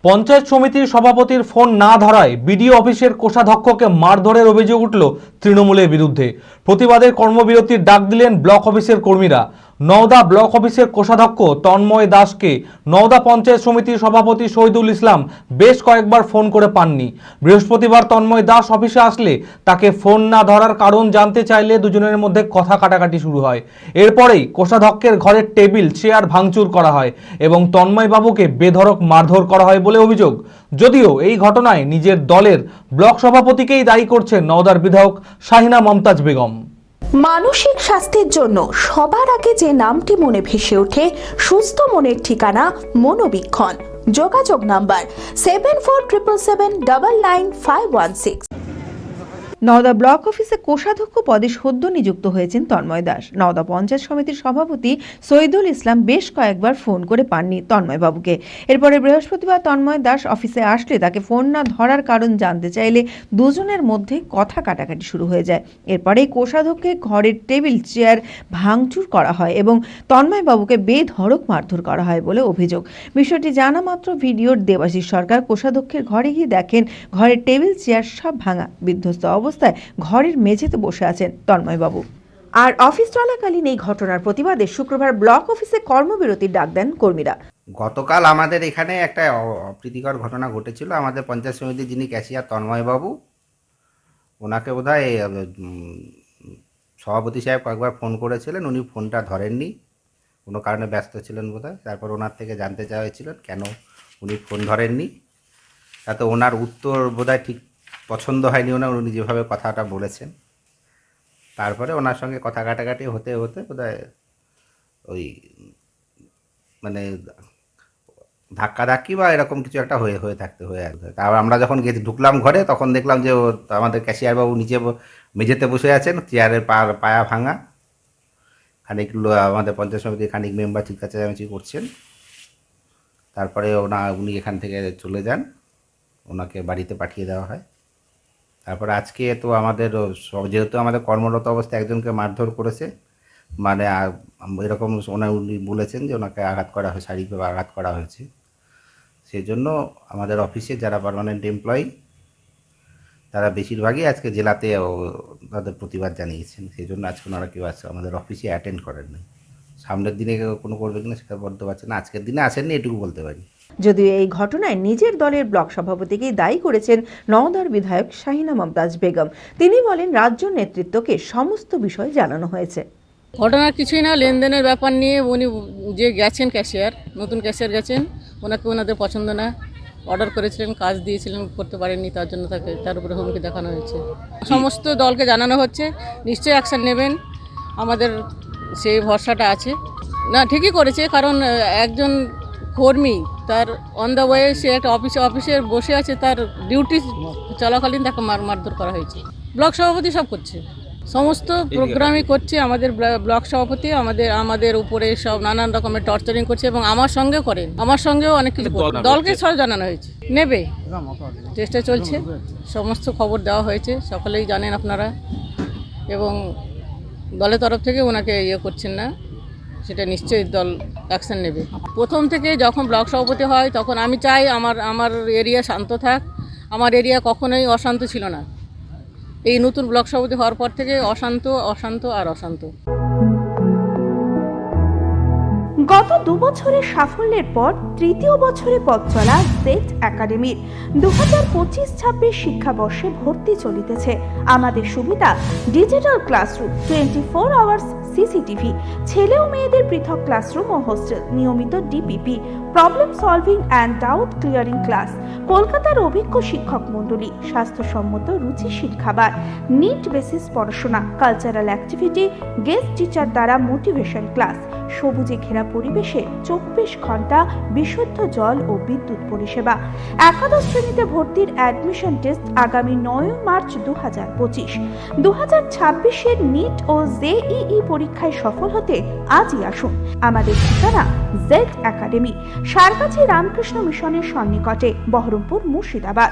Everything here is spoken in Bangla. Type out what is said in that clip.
পঞ্চায়েত সমিতির সভাপতির ফোন না ধরায় বিডিও অফিসের কোষাধ্যক্ষকে মারধরের অভিযোগ উঠল তৃণমূলের বিরুদ্ধে। প্রতিবাদের কর্মবিরতির ডাক দিলেন ব্লক অফিসের কর্মীরা। নওদা ব্লক অফিসের কোষাধ্যক্ষ তন্ময় দাসকে নওদা পঞ্চায়েত সমিতির সভাপতি শহীদুল ইসলাম বেশ কয়েকবার ফোন করে পাননি। বৃহস্পতিবার তন্ময় দাস অফিসে আসলে তাকে ফোন না ধরার কারণ জানতে চাইলে দুজনের মধ্যে কথা কাটাকাটি শুরু হয়। এরপরেই কোষাধ্যক্ষের ঘরের টেবিল চেয়ার ভাঙচুর করা হয় এবং তন্ময় বাবুকে বেধড়ক মারধর করা হয় বলে অভিযোগ। যদিও এই ঘটনায় নিজের দলের ব্লক সভাপতিকেই দায়ী করছেন নওদার বিধায়ক শাহিনা মমতাজ বেগম। মানসিক স্বাস্থ্যের জন্য সবার আগে যে নামটি মনে ভেসে ওঠে সুস্থ মনের ঠিকানা মনোবীক্ষণ। যোগাযোগ নাম্বার 7477799516। নওদা ব্লক অফিসে কোষাধ্যক্ষ পদে সদ্য নিযুক্ত হয়েছেন তন্ময় দাস। নওদা পঞ্চায়েত সমিতির সভাপতি শহীদুল ইসলাম বেশ কয়েকবার ফোন করে পাননি তন্ময় বাবুকে। এরপরে বৃহস্পতিবার তন্ময় দাস অফিসে আসলে তাকে ফোন না ধরার কারণ জানতে চাইলে দুজনের মধ্যে কথা কাটাকাটি শুরু হয়ে যায়। এরপরেই কোষাধ্যক্ষের ঘরের টেবিল চেয়ার ভাঙচুর করা হয় এবং তন্ময় বাবুকে বেধড়ক মারধর করা হয় বলে অভিযোগ। বিষয়টি জানা মাত্র ভিডিওর দেবাশিস সরকার কোষাধ্যক্ষের ঘরে গিয়ে দেখেন ঘরের টেবিল চেয়ার সব ভাঙা। বিধ্বস্ত অবস্থায় ঘরের মেঝেতে বসে আছেন তন্ময়বাবু। আর অফিস চলাকালীন এই ঘটনার প্রতিবাদে শুক্রবার ব্লক অফিসে কর্মবিরতির ডাক দেন কর্মীরা। গতকাল আমাদের এখানে একটা অপ্রীতিকর ঘটনা ঘটেছিল। আমাদের পঞ্চায়েত সমিতির যিনি ক্যাশিয়ার তন্ময়বাবু, ওনাকে বোধহয় সভাপতি সাহেব কয়েকবার ফোন করেছিলেন, উনি ফোনটা ধরেননি, কোনো কারণে ব্যস্ত ছিলেন বোধহয়। তারপর ওনার থেকে জানতে চাওয়া হয়েছিলেন কেন উনি ফোন ধরেননি। তাতে ওনার উত্তর বোধহয় ঠিক পছন্দ হয়নি উনি যেভাবে কথাটা বলেছেন। তারপরে ওনার সঙ্গে কথা কাটাকাটি হতে হতে বোধহয় ওই মানে ধাক্কাধাক্কি বা এরকম কিছু একটা হয়ে থাকতে হয়ে আসবে। তারপর আমরা যখন ঢুকলাম ঘরে তখন দেখলাম যে আমাদের ক্যাশিয়ারবাবু নিচে মেঝেতে বসে আছেন, চেয়ারের পায়া ভাঙা। খানিক আমাদের পঞ্চায়েত সমিতির খানিক মেম্বার চিৎকার-চেঁচামেচি করছেন। তারপরে উনি এখান থেকে চলে যান, ওনাকে বাড়িতে পাঠিয়ে দেওয়া হয়। তারপর আজকে তো আমাদের যেহেতু আমাদের কর্মরত অবস্থায় একজনকে মারধর করেছে, মানে এরকম উনি বলেছেন যে ওনাকে আঘাত করা হয়, শারীরিকভাবে আঘাত করা হয়েছে। সেই জন্য আমাদের অফিসে যারা পার্মানেন্ট এমপ্লয়ি তারা বেশিরভাগই আজকে জেলাতে তাদের প্রতিবাদ জানিয়েছেন। সেই জন্য আজকে ওনারা কেউ আমাদের অফিসে অ্যাটেন্ড করেননি। সামনের দিনে কোনো করবে কিনা সেটা বলতে পারছে না, আজকের দিনে আসেননি এটুকু বলতে পারি। যদিও এই ঘটনায় নিজের দলের ব্লক সভাপতিকেই দায়ী করেছেন নওদার বিধায়ক শাহিনা মমতাজ বেগম। তিনি বলেন রাজ্য নেতৃত্বকে সমস্ত বিষয় জানানো হয়েছে। ঘটনা কিছুই না, লেনদেনের ব্যাপার নিয়ে উনি যে গেছেন ক্যাশিয়ার, নতুন ক্যাশিয়ার গেছেন, ওনাকে ওনাদের পছন্দ না, অর্ডার করেছিলেন, কাজ দিয়েছিলেন, করতে পারেননি, তার জন্য তার উপরে হুমকি দেখানো হয়েছে। সমস্ত দলকে জানানো হচ্ছে, নিশ্চয়ই অ্যাকশন নেবেন, আমাদের সেই ভরসাটা আছে। না, ঠিকই করেছে, কারণ একজন কর্মী তার অন দ্য ওয়ে সে একটা অফিসে বসে আছে, তার ডিউটি চলাকালীন তাকে মারধর করা হয়েছে। ব্লক সভাপতি সব করছে, সমস্ত প্রোগ্রামই করছে আমাদের ব্লক সভাপতি। আমাদের উপরে সব নানান রকমের টর্চারিং করছে এবং আমার সঙ্গেও করেন, আমার সঙ্গেও অনেক কিছু দলকে সব জানানো হয়েছে, নেবে, চেষ্টা চলছে, সমস্ত খবর দেওয়া হয়েছে, সকলেই জানেন আপনারা। এবং দলের তরফ থেকে ওনাকে করছেন না, সেটা নিশ্চয়ই দল অ্যাকশন নেবে। প্রথম থেকে যখন ব্লক সভাপতি হয় তখন আমি চাই আমার এরিয়া শান্ত থাক। আমার এরিয়া কখনোই অশান্ত ছিল না। এই নতুন ব্লক সভাপতি হওয়ার পর থেকে অশান্ত আর অশান্ত। গত 2 বছরের সাফল্যের পর তৃতীয় বছরে পথ চলা জেড একাডেমির 2025-26 শিক্ষাবর্ষে ভর্তি চলিতেছে। আমাদের সুবিধা ডিজিটাল ক্লাসরুম, 24 আওয়ার্স সিসিটিভি, ছেলে ও মেয়েদের পৃথক ক্লাসরুম ও হোস্টেল, নিয়মিত DPP, problem solving and doubt clearing class, কলকাতার অভিজ্ঞ শিক্ষক মণ্ডলী, স্বাস্থ্যসম্মত রুচিশীল খাবার, নিট বেসিস পড়াশোনা, কালচারাল অ্যাক্টিভিটি, গেস্ট টিচার দ্বারা মোটিভেশন ক্লাস, সবুজে ঘেরা পরিবেশে 24 ঘন্টা বিশুদ্ধ জল ও বিদ্যুৎ পরিষেবা। একাদশ শ্রেণীতে ভর্তির অ্যাডমিশন টেস্ট আগামী 9 মার্চ 2025। 2026-এর নিট ও জেইই পরীক্ষায় সফল হতে আজই আসুন। আমাদের ঠিকানা জেড একাডেমি, সারগাছি রামকৃষ্ণ মিশনের সন্নিকটে, বহরমপুর, মুর্শিদাবাদ।